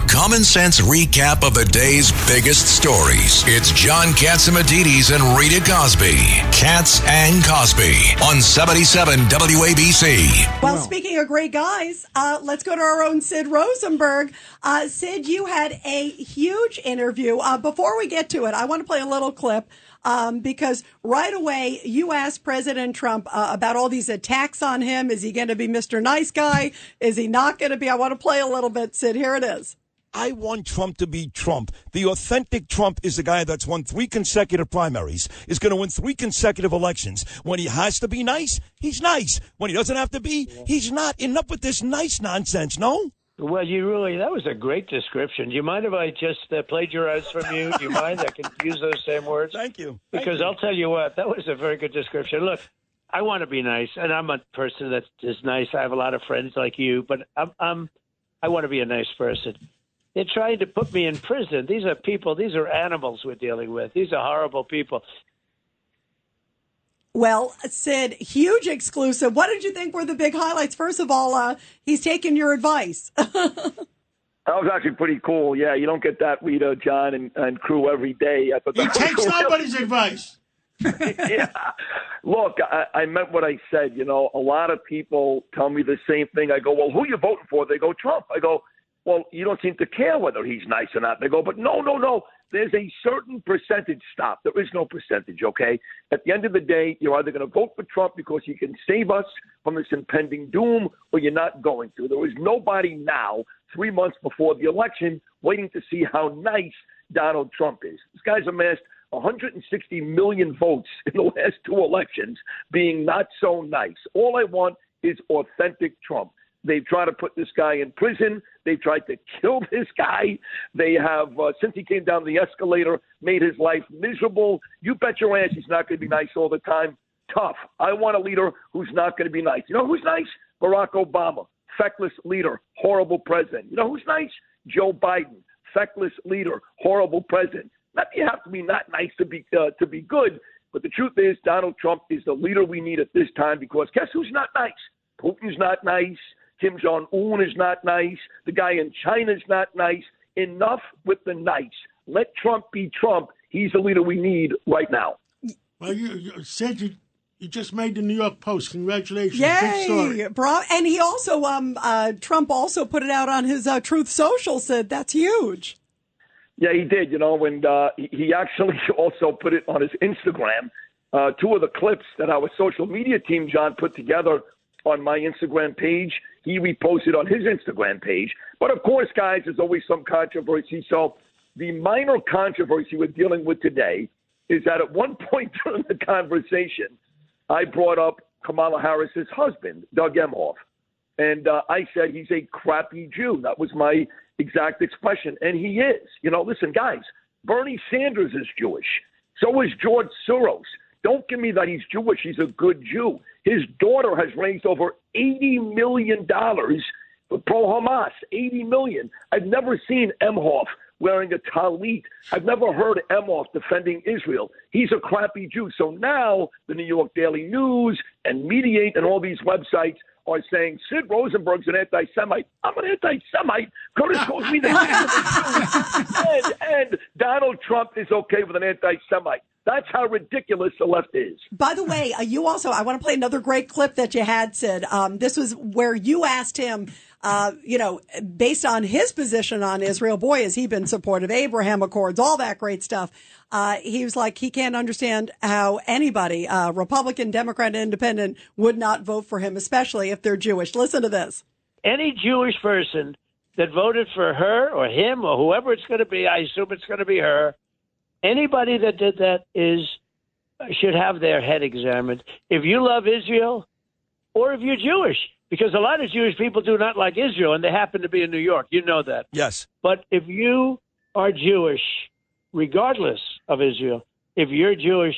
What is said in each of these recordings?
common sense recap of the day's biggest stories. It's John Catsimatidis and Rita Cosby. Katz and Cosby on 77 WABC. Well, speaking of great guys, let's go to our own Sid Rosenberg. Sid, you had a huge interview. Before we get to it, I want to play a little clip. Because right away you asked President Trump about all these attacks on him. Is he going to be Mr. Nice Guy? Is he not going to be? I want to play a little bit, Sid. Here it is. I want Trump to be Trump. The authentic Trump is the guy that's won 3 consecutive primaries, is going to win 3 consecutive elections. When he has to be nice, he's nice. When he doesn't have to be, he's not. Enough with this nice nonsense, no? Well, that was a great description. Do you mind if I just plagiarize from you? Do you mind? I can use those same words? Thank you. Because I'll tell you what, that was a very good description. Look, I want to be nice, and I'm a person that is nice. I have a lot of friends like you, but I want to be a nice person. They're trying to put me in prison. These are people, these are animals we're dealing with. These are horrible people. Well, Sid, huge exclusive. What did you think were the big highlights? First of all, he's taken your advice. That was actually pretty cool. Yeah, you don't get that, Rita, John, and crew every day. I thought he takes nobody's advice. Yeah. Look, I meant what I said. You know, a lot of people tell me the same thing. I go, well, who are you voting for? They go, Trump. I go, well, you don't seem to care whether he's nice or not. They go, but no. There's a certain percentage. Stop. There is no percentage, okay? At the end of the day, you're either going to vote for Trump because he can save us from this impending doom, or you're not going to. There is nobody now, 3 months before the election, waiting to see how nice Donald Trump is. This guy's amassed 160 million votes in the last 2 elections, being not so nice. All I want is authentic Trump. They've tried to put this guy in prison. They've tried to kill this guy. They have, since he came down the escalator, made his life miserable. You bet your ass he's not going to be nice all the time. Tough. I want a leader who's not going to be nice. You know who's nice? Barack Obama. Feckless leader. Horrible president. You know who's nice? Joe Biden. Feckless leader. Horrible president. Not you have to be not nice to be good, but the truth is Donald Trump is the leader we need at this time because guess who's not nice? Putin's not nice. Kim Jong-un is not nice. The guy in China is not nice. Enough with the nice. Let Trump be Trump. He's the leader we need right now. Well, you said you just made the New York Post. Congratulations. Yay, big story. Bro. And he also, Trump also put it out on his Truth Social, said that's huge. Yeah, he did, and he actually also put it on his Instagram. 2 of the clips that our social media team, John, put together on my Instagram page, he reposted on his Instagram page. But, of course, guys, there's always some controversy. So the minor controversy we're dealing with today is that at one point during the conversation, I brought up Kamala Harris's husband, Doug Emhoff. And I said he's a crappy Jew. That was my exact expression. And he is. Listen, guys, Bernie Sanders is Jewish. So is George Soros. Don't give me that he's Jewish. He's a good Jew. His daughter has raised over $80 million for pro-Hamas. $80 million. I've never seen Emhoff wearing a talit. I've never heard Emhoff defending Israel. He's a crappy Jew. So now the New York Daily News and Mediate and all these websites are saying Sid Rosenberg's an anti-Semite. I'm an anti-Semite. Curtis calls me the Jew. And Donald Trump is okay with an anti-Semite. That's how ridiculous the left is. By the way, I want to play another great clip that you had, Sid. This was where you asked him, based on his position on Israel, boy, has he been supportive, Abraham Accords, all that great stuff. He was like, he can't understand how anybody, Republican, Democrat, Independent, would not vote for him, especially if they're Jewish. Listen to this. Any Jewish person that voted for her or him or whoever it's going to be, I assume it's going to be her, anybody that did that should have their head examined. If you love Israel or if you're Jewish, because a lot of Jewish people do not like Israel, and they happen to be in New York. You know that. Yes. But if you are Jewish, regardless of Israel, if you're Jewish,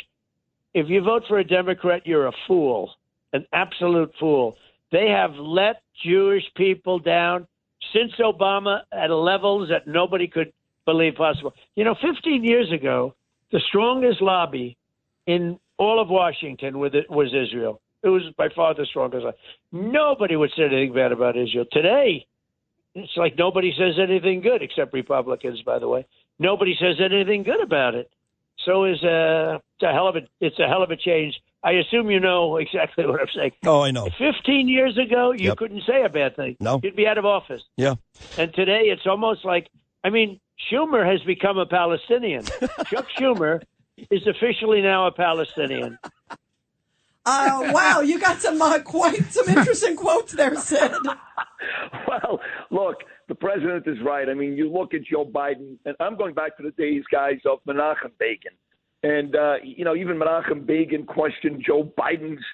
if you vote for a Democrat, you're a fool, an absolute fool. They have let Jewish people down since Obama at levels that nobody could believe possible. 15 years ago, the strongest lobby in all of Washington was Israel. It was by far the strongest lobby. Nobody would say anything bad about Israel. Today, It's like nobody says anything good, except Republicans, by the way. Nobody says anything good about it. So it's a hell of a change. I assume you know exactly what I'm saying. Oh, I know. 15 years ago, you couldn't say a bad thing. No. You'd be out of office. Yeah. And today, it's almost like, Schumer has become a Palestinian. Chuck Schumer is officially now a Palestinian. Wow, you got some interesting quotes there, Sid. Well, look, the president is right. You look at Joe Biden, and I'm going back to the days, guys, of Menachem Begin. And, even Menachem Begin questioned Joe Biden's,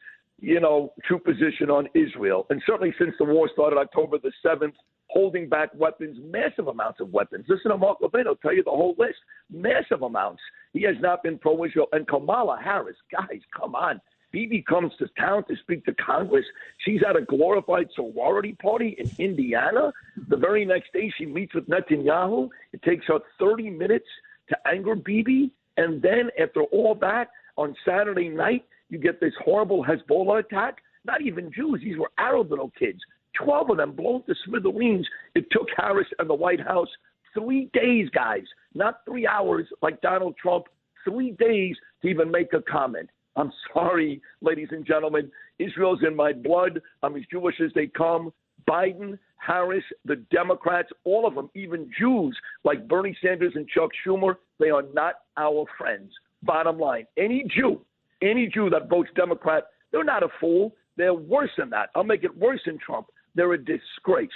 true position on Israel. And certainly since the war started October the 7th, holding back weapons, massive amounts of weapons. Listen to Mark Levin, I'll tell you the whole list. Massive amounts. He has not been pro-Israel. And Kamala Harris, guys, come on. Bibi comes to town to speak to Congress. She's at a glorified sorority party in Indiana. The very next day, she meets with Netanyahu. It takes her 30 minutes to anger Bibi. And then after all that, on Saturday night, you get this horrible Hezbollah attack. Not even Jews. These were Arab little kids. 12 of them blown to smithereens. It took Harris and the White House 3 days, guys, not 3 hours like Donald Trump, 3 days to even make a comment. I'm sorry, ladies and gentlemen. Israel's in my blood. I'm as Jewish as they come. Biden, Harris, the Democrats, all of them, even Jews like Bernie Sanders and Chuck Schumer, they are not our friends. Bottom line, any Jew that votes Democrat, they're not a fool. They're worse than that. I'll make it worse than Trump. They're a disgrace.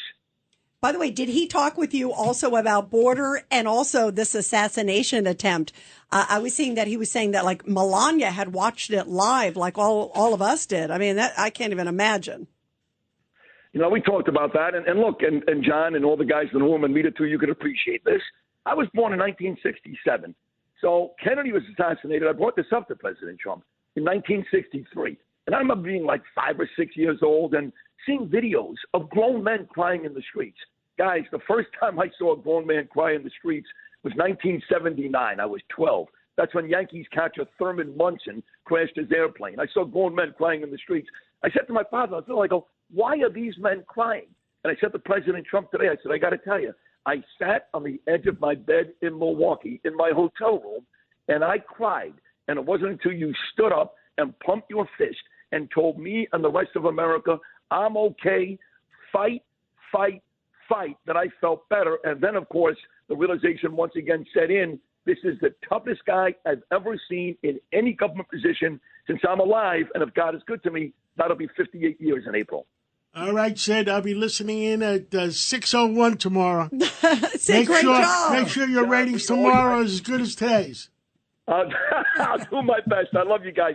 By the way, did he talk with you also about border and also this assassination attempt? I was seeing that he was saying that like Melania had watched it live, like all of us did. That I can't even imagine. We talked about that. And look, and John and all the guys in the room and Mita too, you can appreciate this. I was born in 1967. So Kennedy was assassinated. I brought this up to President Trump in 1963. And I remember being like 5 or 6 years old and seeing videos of grown men crying in the streets. Guys, the first time I saw a grown man cry in the streets was 1979. I was 12. That's when Yankees catcher Thurman Munson crashed his airplane. I saw grown men crying in the streets. I said to my father, I go, why are these men crying? And I said to President Trump today, I said, I got to tell you, I sat on the edge of my bed in Milwaukee in my hotel room, and I cried. And it wasn't until you stood up and pumped your fist and told me and the rest of America, I'm okay, fight, that I felt better. And then, of course, the realization once again set in, this is the toughest guy I've ever seen in any government position since I'm alive. And if God is good to me, that'll be 58 years in April. All right, Sid, I'll be listening in at 6:01 tomorrow. Sid, great job. Make sure your ratings tomorrow are as good as today's. I'll do my best. I love you guys.